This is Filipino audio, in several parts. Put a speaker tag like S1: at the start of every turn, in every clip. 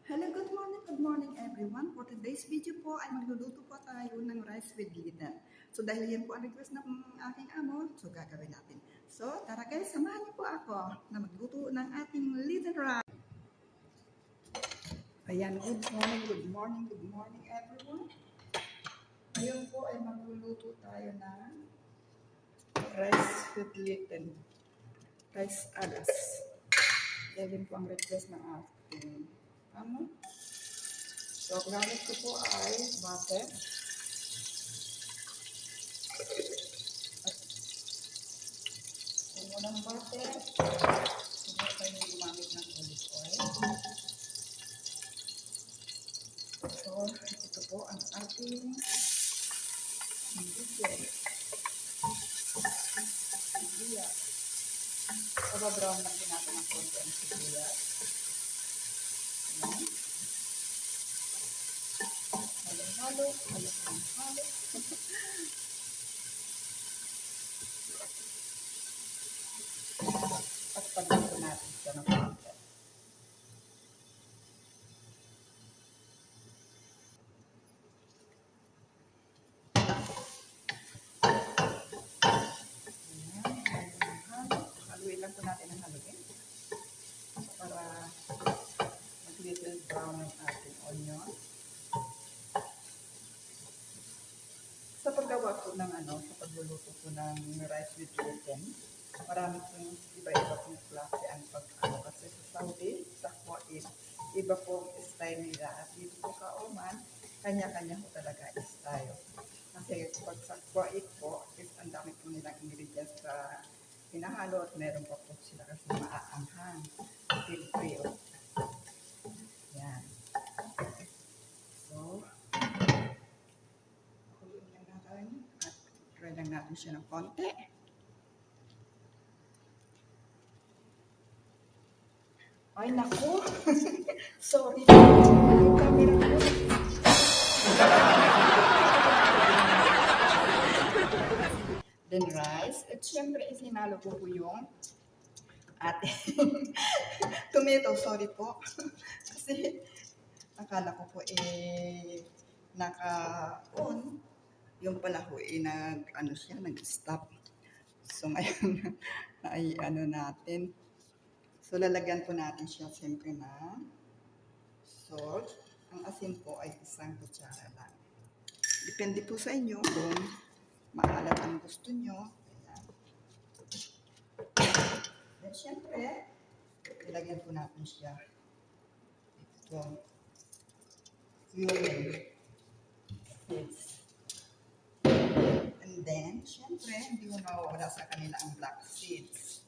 S1: Hello, good morning everyone. For today's video po ay magluluto po tayo ng rice with liden. So dahil yan po ang request ng aking amo, so gagawin natin. So tara guys, samahan niyo po ako na magluto ng ating liden rice. Ayan, good morning everyone. Ngayon po ay magluluto tayo ng rice with liden. Rice alas. Dahil po ang request ng aking amo. So, gamit ko po ay butter. Kung walang butter, siguro tayo gumamit ng olive oil. So, ito po ang ating ingredients. Sibuyas. Pababrown lang din natin ang konti ang sibuyas. Ayan. Halo-halo. Halo-halo. At pagluto natin siya ng konti. Haluin lang po natin ang haluin. Para mag-little brown ang ating onion. Sa paggawa ko ng sa pagluluto ko ng rice with chicken, marami pong iba-iba pong klase ang kasi sa Saudi, sa Kuwait, iba pong style nila. At dito po sa Oman, kanya-kanya po talaga style. Kasi pag sa Kuwait po, is ang dami po nilang ingredients sa hinahalo at meron pa po sila kasi maaanghang. Feel. Yan. So, try lang natin siya ng konti. Ay, naku! Sorry. Yung camera ko. Then rice. At syempre, isinalo ko yung ating tomato. Sorry po. Kasi, akala ko po naka-on. Yung pala ko nag-stop. So, ngayon, ay natin. So, lalagyan po natin siya siyempre na salt. Ang asin po ay 1 kutsara lang. Depende po sa inyo kung maalat ang gusto nyo. Ayan. Then, siyempre, ilagyan po natin siya. Ito. Cumin. Seeds. And then, siyempre, hindi mo mawawala sa kanila ang black seeds.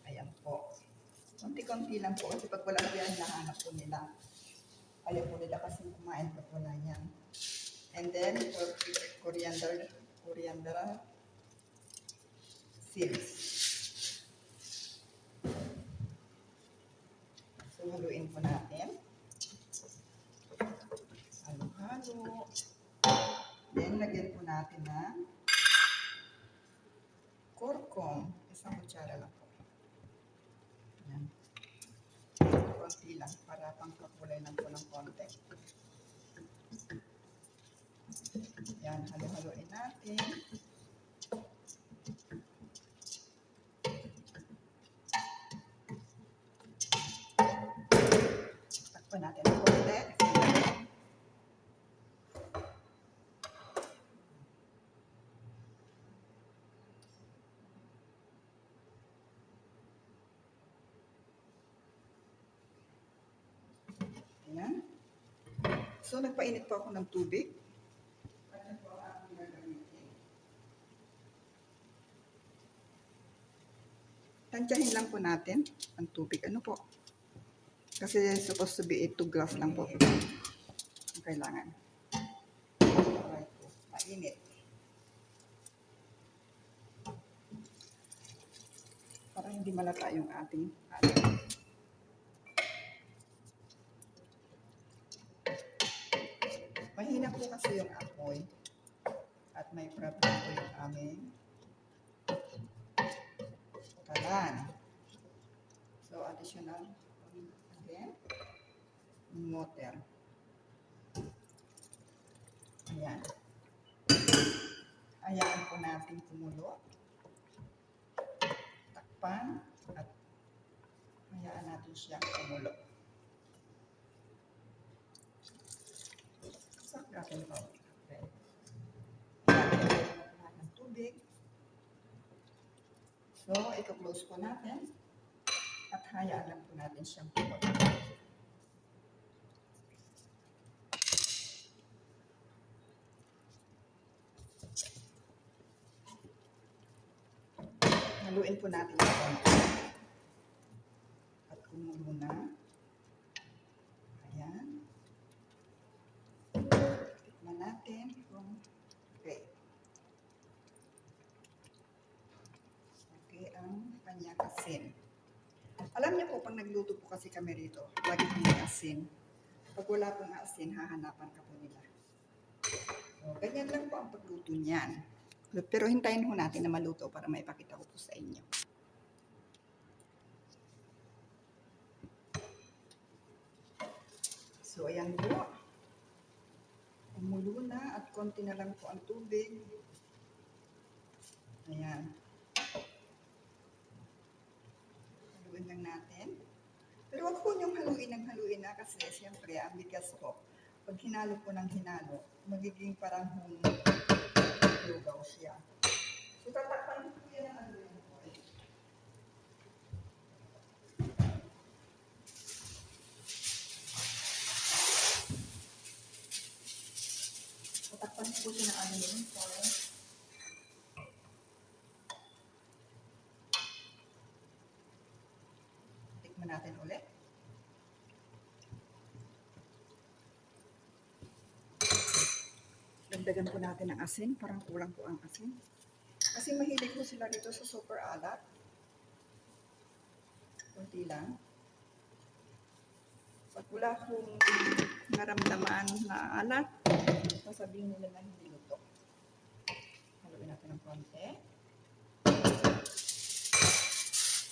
S1: Ayan po. Konti-konti lang po kasi pag wala yan, nahanap po nila. Ayaw po nila kasi kumain pag wala yan. And then, coriander seeds. So, haluin po natin. Halo-halo. Then, lagyan po natin ng kurkum. 1 kutsara lang po. Yan. Konti lang para pangkakulay lang po ng konti. Yan, halo-haloin natin. Takpan natin ng konti. Ayan. So, nagpainit po ako ng tubig. Tansyahin lang po natin ang tubig. Ano po? Kasi supposed to be 2 glass lang po. Ang kailangan. Alright po. Mainit. Para hindi malata yung ating mahina po kasi yung apoy. At may problem po yung aming kalan. So, additional again. yung water. Ayan. Hayaan po natin kumulo. Takpan at hayaan natin siya kumulo. Sak natin ito. Okay. Hayaan natin ng tubig. So, ito-close po natin at hayaan lang po natin siyang kumulo. Haluin po natin ito. At kumulo na. Ayan. Tikman natin kung okay. Okay ang kanyang asin. Alam niyo po, pag nagluto po kasi kami rito, lagi may asin. Pag wala pong asin, hahanapan ka po nila. So, ganyan lang po ang pagluto niyan. Pero hintayin ho natin na maluto para maipakita ko po sa inyo. So, ayan po. Umulo na at konti na lang po ang tubig. Ayan. Haluin lang natin. Pero wag po niyong haluin na kasi siyempre ang bigas po. Pag hinalo po ng hinalo, magiging parang lugaw siya. So, tatakpan po yan ang haluin po. Tatakpan po siya ng alumin po. Tikman natin ulit. Dagdagan po natin ng asin. Parang kulang po ang asin. Kasi mahilig po sila dito sa super alat. Kunti lang. Pag wala kong naramdaman na alat, sasabihin nila na hindi luto. Haluin natin ng konti.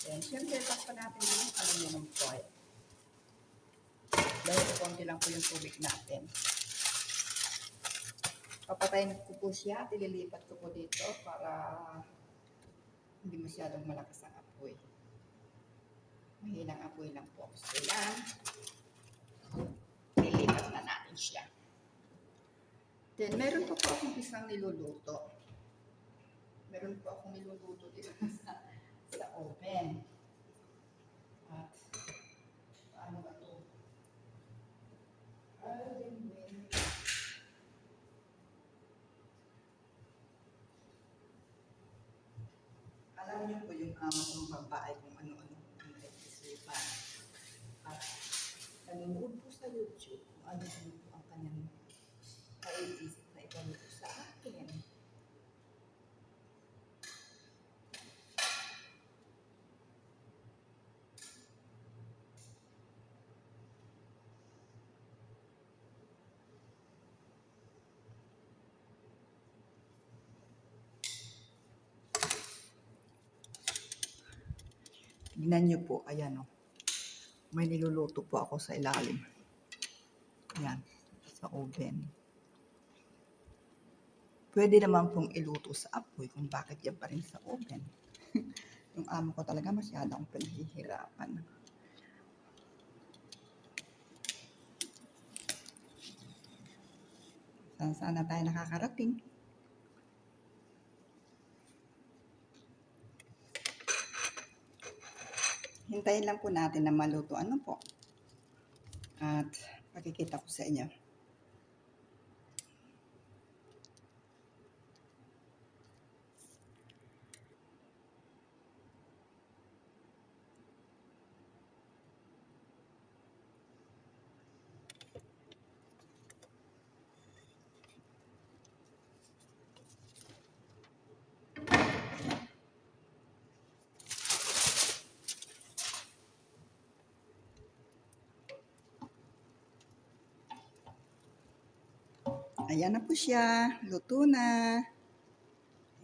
S1: Then, siyempre, takpan natin yung aluminum foil. Dahil konti lang po yung tubig natin. Papatayin ko po siya at ililipat ko po dito para hindi masyadong malakas ang apoy. Mahinang apoy lang po. So, yan. Ililipat na natin siya. Then, meron po akong isang niluluto. Meron po akong niluluto dito sa oven. At, paano ba ito? Alam niyo po yung amo kong babae kung ano-ano ang nag-isipan. At nanonood po sa YouTube kung ano-ano po ang kanyang kaiisip na ipaluto sa akin. Tignan niyo po, ayan o. May niluluto po ako sa ilalim. Ayan, sa oven. Pwede naman pong iluto sa apoy kung bakit yan pa rin sa oven. Yung amo ko talaga masyado akong pinaghihirapan. Saan sana tayo nakakarating? Hintayin lang po natin na maluto. Ano po? At pakikita ko sa inyo. Ayan na po siya. Luto na.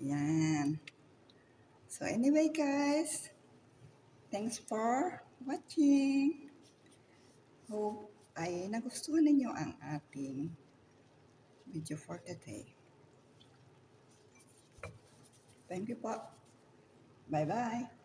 S1: Ayan. So anyway guys, thanks for watching. Hope ay nagustuhan ninyo ang ating video for today. Thank you po. Bye-bye.